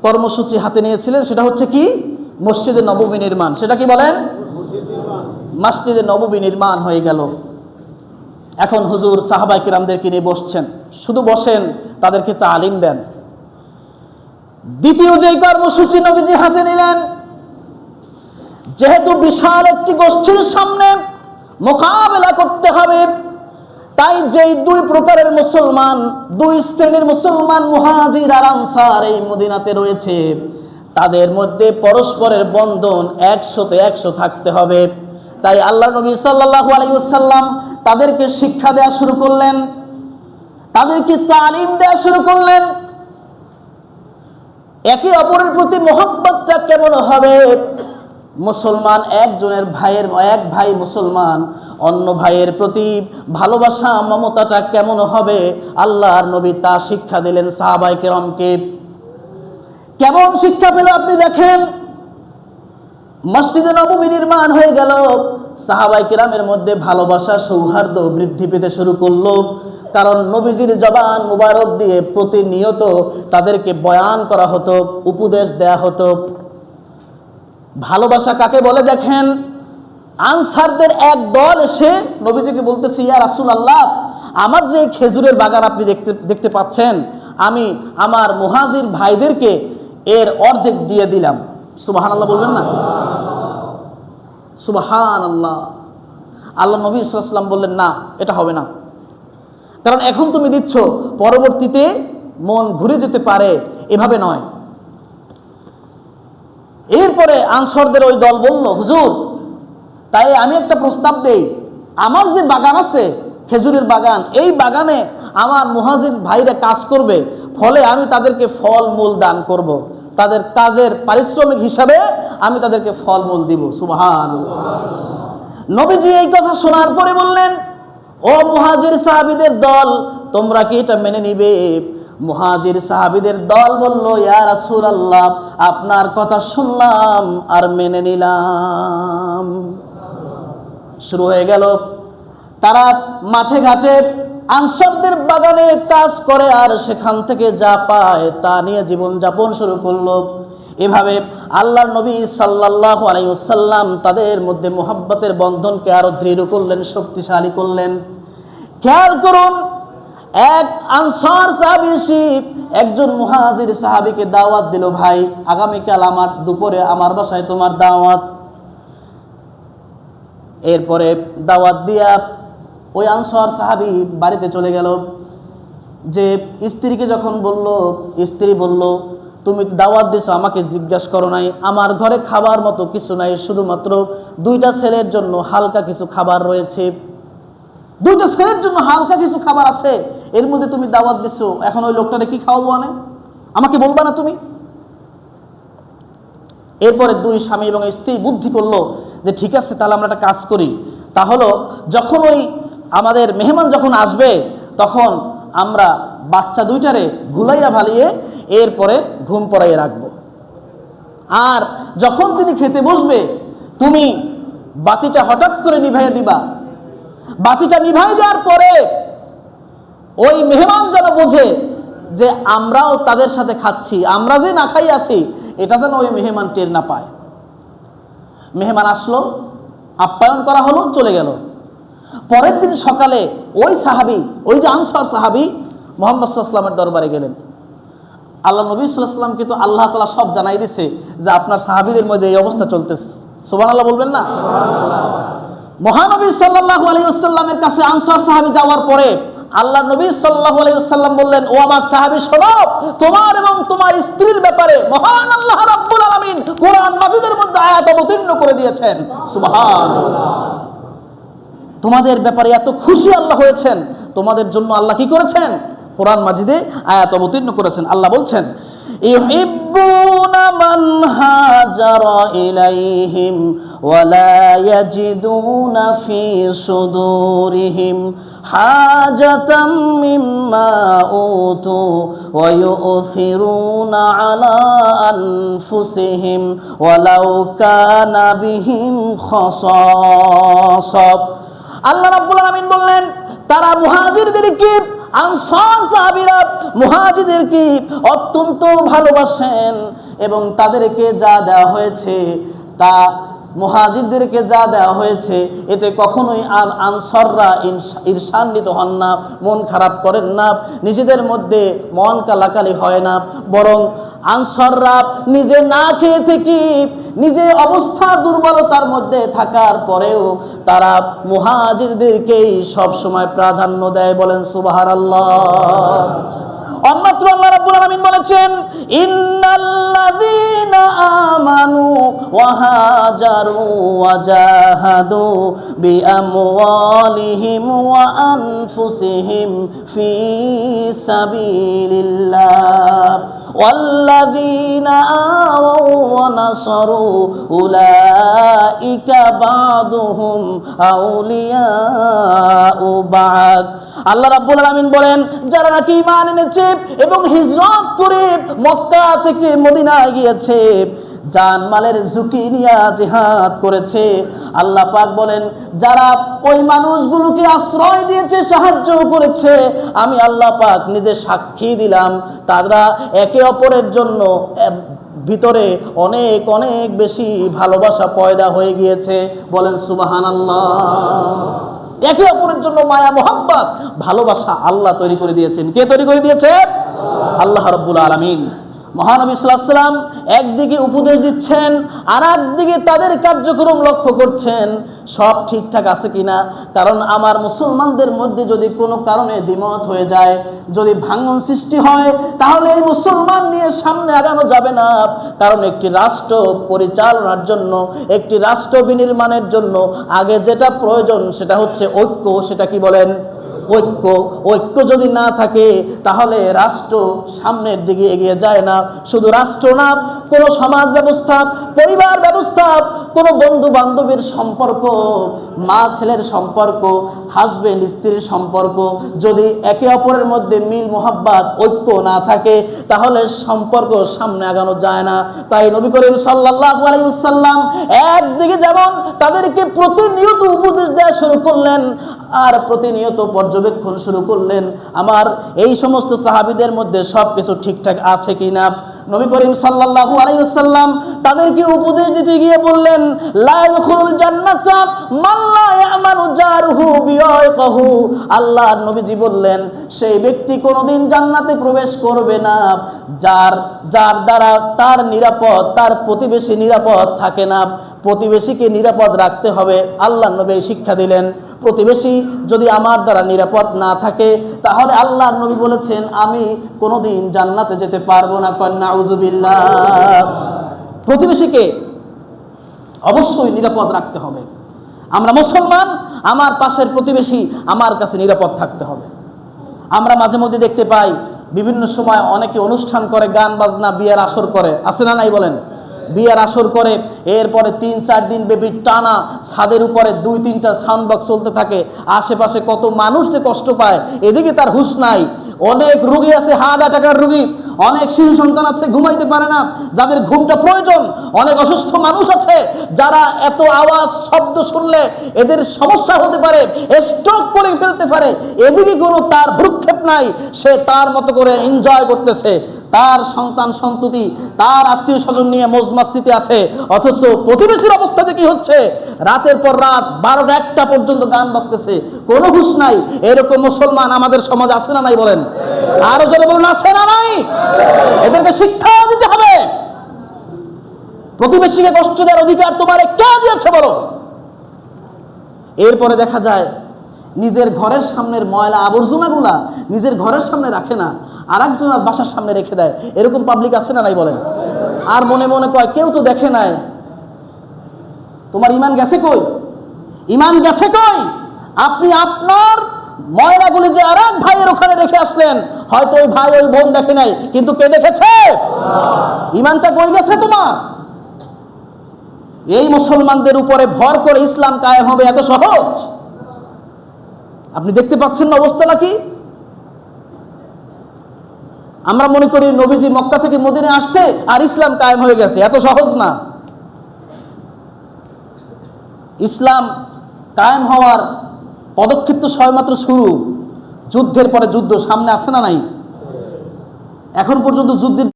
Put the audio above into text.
কর্মসূচি হাতে নিয়েছিলেন, সেটা হচ্ছে কি? মসজিদে নববী নির্মাণ। সেটা কি বলেন? মসজিদে নববী নির্মাণ হয়ে গেল। এখন হুজুর সাহাবায়ে কিরামদেরকে নিয়ে বসছেন, শুধু বসেন, তাদেরকে তালিম দেন। দ্বিতীয় যে কর্মসূচি নবীজি হাতে নিলেন, যেহেতু বিশাল একটি গোষ্ঠীর সামনে মোকাবেলা করতে হবে, তাই যেই দুই প্রকারের মুসলমান, দুই শ্রেণীর মুসলমান, মুহাজির আর আনসার এই মদিনাতে রয়েছে, তাদের মধ্যে পরস্পরের বন্ধন 100তে 100 থাকতে হবে। তাই আল্লাহ নবী সাল্লাল্লাহু আলাইহি ওয়াসাল্লাম তাদেরকে শিক্ষা দেওয়া শুরু করলেন, তাদেরকে তালিম দেওয়া শুরু করলেন। একে অপরের প্রতি মহব্বতটা কেমন হবে? মুসলমান একজনের ভাইয়ের, এক ভাই মুসলমান অন্য ভাইয়ের প্রতি ভালোবাসা মমতাটা কেমন হবে? আল্লাহর নবী তা শিক্ষা দিলেন সাহাবায়ে কেরামকে। কেমন শিক্ষা পেল আপনি দেখেন। মসজিদে নববী নির্মাণ হয়ে গেল, সাহাবায়ে কেরামের মধ্যে ভালোবাসা সৌহার্দ্য বৃদ্ধি পেতে শুরু করলো, কারণ নবীজির জবান মুবারক দিয়ে প্রতিনিয়ত তাদেরকে বয়ান করা হতো, উপদেশ দেয়া হতো। ভালোবাসা কাকে বলে দেখেন। আনসারদের এক দল এসে নবীজিকে বলতেছে, ইয়া রাসূলুল্লাহ, আমার যে খেজুরের বাগান আপনি দেখতে পাচ্ছেন, আমি আমার মুহাজির ভাইদেরকে এর অর্ধেক দিয়ে দিলাম। সুবহানাল্লাহ বলবেন না? সুবহানাল্লাহ। আল্লাহ নবী সাল্লাল্লাহু আলাইহি ওয়াসাল্লাম বললেন, না, এটা হবে না, কারণ এখন তুমি দিচ্ছ, পরবর্তীতে মন ঘুরে যেতে পারে, এভাবে নয়। এরপরে আনসারদের ওই দল বলল, হুজুর, তাই আমি একটা প্রস্তাব দেই, আমার যে বাগান আছে, খেজুরের বাগান, এই বাগানে আমার মুহাজির ভাইরা কাজ করবে, ফলে আমি তাদেরকে ফলমূল দান করব, তাদের কাজের পারিশ্রমিক হিসাবে আমি তাদেরকে ফলমূল দিব। সুবহানাল্লাহ। নবীজি এই কথা শোনার পরে বললেন, ও মুহাজির সাহাবীদের দল, তোমরা কি এটা মেনে নিবে? মুহাজির সাহাবীদের দল বলল, ইয়া রাসূলুল্লাহ, আপনার কথা শুনলাম আর মেনে নিলাম। শুরু হয়ে গেল, তারা মাঠে ঘাটে আনসারদের বাগানে কাজ করে আর সেখান থেকে যা পায় তা নিয়ে জীবন যাপন শুরু করলো। এভাবে আল্লাহর নবী সাল্লাল্লাহু আলাইহি ওয়াসাল্লাম তাদের মধ্যে মুহাব্বতের বন্ধনকে আরো দৃঢ় করলেন, শক্তিশালী করলেন। খেয়াল করুন, এক আনসার সাহাবী একজন মুহাজির সাহাবীকে দাওয়াত দিল, ভাই, আগামীকাল আমার দুপুরে আমার বাসায় তোমার দাওয়াত। এরপরে দাওয়াত দিয়া ওই আনসার সাহাবী বাড়িতে চলে গেল। যে স্ত্রীকে যখন বলল, স্ত্রী বলল, তুমি দাওয়াত দিছো, আমাকে জিজ্ঞাসা করো নাই, আমার ঘরে খাবার মতো কিছু নাই, শুধুমাত্র 2টা ছেলের জন্য হালকা কিছু খাবার রয়েছে, 2টা ছেলের জন্য হালকা কিছু খাবার আছে, এর মধ্যে তুমি দাওয়াত দিছো, এখন ওই লোকটারে কি খাওয়াবো? আনে আমাকে বলবা না তুমি? এরপরে দুই স্বামী এবং স্ত্রী বুদ্ধি করলো যে ঠিক আছে, তাহলে আমরা একটা কাজ করি, তাহলে যখন ওই আমাদের মেহমান যখন আসবে, তখন আমরা বাচ্চা 2টারে ভুলাইয়া ভালিয়ে এরপরে ঘুম পড়াইয়ে রাখবো, আর যখন তিনি খেতে বসবে, তুমি বাতিটা হঠাৎ করে নিভাইয়া দিবা। বাতিটা নিভাই দেওয়ার পরে ওই মেহমান যেন বোঝে যে আমরাও তাদের সাথে খাচ্ছি, আমরা যে না খাই আছি, এটা যেন ওই মেহমান টের না পায়। মেহমান আসলো, আপ্যায়ন করা হলো, চলে গেল। পরের দিন সকালে ওই সাহাবী, ওই যে আনসার সাহাবী মুহাম্মদ সাল্লাল্লাহু আলাইহি ওয়াসাল্লামের দরবারে গেলেন। আল্লাহ নবী সাল্লাল্লাহু আলাইহি ওয়াসাল্লামকে তো আল্লাহ তাআলা সব জানাই দিছে যে আপনার সাহাবীদের মধ্যে এই অবস্থা চলতেছে। সুবহানাল্লাহ বলবেন না? মহানবী সাল্লাল্লাহু আলাইহি ওয়াসাল্লামের কাছে আনসার সাহাবী যাওয়ার পরে আল্লাহ নবী সাল্লাল্লাহু আলাইহি ওয়াসাল্লাম বললেন, ও আমার সাহাবী, শোনো, তোমার এবং তোমার স্ত্রীর ব্যাপারে মহান আল্লাহ রাব্বুল আলামিন কোরআন মাজিদের মধ্যে আয়াত অবতীর্ণ করে দিয়েছেন। সুবহানাল্লাহ। তোমাদের ব্যাপারে এত খুশি আল্লাহ হয়েছেন, তোমাদের জন্য আল্লাহ কি করেছেন? কোরআন মাজিদে আয়াত অবতীর্ণ করেছেন। আল্লাহ বলছেন, ইউহিব্বুনা মান হাজারা ইলাইহিম ওয়া লা ইয়াজিদুনা ফি সুদুরিহিম হাজাতাম মিম্মা উতু ওয়া ইউথিরুনা আলা আনফুসিহিম ওয়ালাউ কানা বিহিম খাসাসা। আল্লাহ রাব্বুল আলামিন বললেন, তারা মুহাজিরদেরকে আনসার সাহাবীরা মুহাজিরদেরকে অত্যন্ত ভালোবাসেন এবং তাদেরকে যা দেওয়া হয়েছে তা মুহাজিরদেরকে যা দেওয়া হয়েছে এতে কখনোই আনসাররা ঈর্ষান্বিত হন না, মন খারাপ করেন না, নিজেদের মধ্যে মন কালাকালি হয় না, বরং আনসাররা নিজে না খেয়ে থেকে নিজে অবস্থা দুর্বলতার মধ্যে থাকার পরেও তারা মুহাজিরদেরকেই সব সময় প্রাধান্য দেয়। বলেন সুবহানাল্লাহ। অন্যত্র আল্লাহ রাব্বুল আলামিন বলেছেন, ইন্নাল্লাযীনা আমানু ওয়া হাজারু ওয়া জাহাদু বিআমওয়ালিহিম ওয়া আনফুসিহিম ফি সাবিলিল্লাহ ওয়াল্লাযীনা আওয়াউ ওয়া নাসারু উলাইকা বা'দুহুম আউলিয়াউ বা'দ। আল্লাহ রাব্বুল আলামিন বলেন, যারা নাকি ঈমান এনেছে এবং হিজরত করে মক্কা থেকে মদিনায় গিয়েছে, জানমালের ঝুঁকি নিয়ে জিহাদ করেছে, আল্লাহ পাক বলেন যারা ওই মানুষগুলোকে আশ্রয় দিয়েছে, সাহায্য করেছে, আমি আল্লাহ পাক নিজে সাক্ষী দিলাম তারা একে অপরের জন্য ভিতরে অনেক অনেক বেশি ভালোবাসা পয়দা হয়ে গিয়েছে। বলেন সুবহানাল্লাহ। একে অপরের জন্য মায়া মোহাব্বত ভালোবাসা আল্লাহ তৈরি করে দিয়েছেন। কে তৈরি করে দিয়েছে? আল্লাহ রাব্বুল আলামিন। মহানবী সাল্লাল্লাহু আলাইহি ওয়াসাল্লাম একদিকে উপদেশ দিচ্ছেন আর একদিকে তাদের কার্যক্রম লক্ষ্য করছেন সব ঠিকঠাক আছে কিনা। কারণ আমার মুসলমানদের মধ্যে যদি কোনো কারণে দ্বিমত হয়ে যায়, যদি ভাঙন সৃষ্টি হয়, তাহলে এই মুসলমান নিয়ে সামনে আগানো যাবে না। কারণ একটি রাষ্ট্র পরিচালনার জন্য, একটি রাষ্ট্র বিনির্মাণের জন্য আগে যেটা প্রয়োজন সেটা হচ্ছে ঐক্য। সেটা কি বলেন? ঐক্য। ঐক্য যদি না থাকে তাহলে রাষ্ট্র সামনের দিকে এগিয়ে যায় না। শুধু রাষ্ট্র না, কোনো সমাজ ব্যবস্থা, পরিবার ব্যবস্থা, কোনো বন্ধু বান্ধবের সম্পর্ক, মা ছেলের সম্পর্ক, হাজবেন্ড স্ত্রীর সম্পর্ক, যদি একে অপরের মধ্যে মিল মোহাব্বত ঐক্য না থাকে তাহলে সম্পর্ক সামনে আগানো যায় না। তাই নবী করিম সাল্লাল্লাহু আলাইহি ওয়াসাল্লাম একদিকে যেমন তাদেরকে প্রতিনিয়ত উপদেশ দেওয়া শুরু করলেন আর প্রতিনিয়ত পর্যবেক্ষণ শুরু করলেন আমার এই সমস্ত সাহাবীদের মধ্যে সবকিছু ঠিকঠাক আছে কিনা। নবী করিম সাল্লাল্লাহু আলাইহি ওয়াসাল্লাম তাদেরকে উপদেশ দিতে গিয়ে বললেন, লা ইয়াদখুলুল জান্নাতা মান লা ইয়ামানু জারুহু বিওয়াইকাহু। আল্লাহর নবীজি বললেন, সেই ব্যক্তি কোনোদিন জান্নাতে প্রবেশ করবে না যার দ্বারা তার নিরাপদ, তার প্রতিবেশী নিরাপদ থাকে না। প্রতিবেশীকে নিরাপদ রাখতে হবে। আল্লাহর নবী শিক্ষা দিলেন, প্রতিবেশী যদি আমার দ্বারা নিরাপদ না থাকে তাহলে আল্লাহর নবী বলেছেন আমি কোনোদিন জান্নাতে যেতে পারবো না। কন্যা নাউযুবিল্লাহ। প্রতিবেশীকে অবশ্যই নিরাপদ রাখতে হবে। আমরা মুসলমান, আমার পাশের প্রতিবেশী আমার কাছে নিরাপদ থাকতে হবে। আমরা মাঝে মধ্যে দেখতে পাই বিভিন্ন সময় অনেকে অনুষ্ঠান করে, গান বাজনা, বিয়ের আসর করে, আছে না নাই বলেন? বিয়ের আসর করে, এরপরে ৩-৪ দিন ব্যাপী টানা ছাদের উপরে ২-৩টা সাউন্ড বক্স চলতে থাকে। আশেপাশে কত মানুষ যে কষ্ট পায়, এদিকে তার হুঁশ নাই। অনেক রোগী আছে, হার্ট অ্যাটাকের রোগী, অনেক শিশু সন্তান আছে ঘুমাইতে পারে না, যাদের ঘুমটা প্রয়োজন। অনেক অসুস্থ মানুষ আছে যারা এত আওয়াজ শব্দ শুনলে এদের সমস্যা হতে পারে, স্ট্রোক করে ফেলতে পারে। এদিকে কোনো তার ভ্রুক্ষেপ নাই, সে তার মতো করে এনজয় করতেছে, তার সন্তান সন্ততি, তার আত্মীয় স্বজন নিয়ে মজমাস্তিতে আছে। অথচ প্রতিবেশীর অবস্থাতে কি হচ্ছে? রাতের পর রাত 12টা-1টা পর্যন্ত গান বাজতেছে, কোনো হুঁশ নাই। এরকম মুসলমান আমাদের সমাজে আছে না নাই বলেন? আরো জোরে বলুন, আছে না নাই? এদেরকে শিক্ষা দিতে হবে। প্রতিবেশীকে কষ্ট দেওয়ার অধিকার তোমার কে দিয়েছে বলো? এরপরে দেখা যায় নিজের ঘরের সামনের ময়লা আবর্জনাগুলা নিজের ঘরের সামনে রাখে না, আর একজনের বাসার সামনে রেখে দেয়। এরকম পাবলিক আছে না নাই বলেন? আর মনে মনে কয় কেউ তো দেখে নাই। তোমার ঈমান গেছে কই? ঈমান গেছে কই? আপনি আপনার ময়লাগুলি যে আর এক ভাইয়ের ওখানে রেখে আসলেন, হয়তো ওই ভাই ওই বোন দেখে নাই, কিন্তু কে দেখেছে? ঈমানটা কই গেছে তোমার? এই মুসলমানদের উপরে ভর করে ইসলাম কায়েম হবে এত সহজ? আপনি দেখতে পাচ্ছেন না অবস্থাটা কি? আমরা মনে করি নবীজি মক্কা থেকে মদিনায় আসছে আর ইসলাম কায়েম হয়ে গেছে, এত সহজ না। ইসলাম কায়েম হওয়ার পদক্ষেপ তো সবেমাত্র শুরু। যুদ্ধের পরে যুদ্ধ সামনে আসে না নাই? এখন পর্যন্ত যুদ্ধের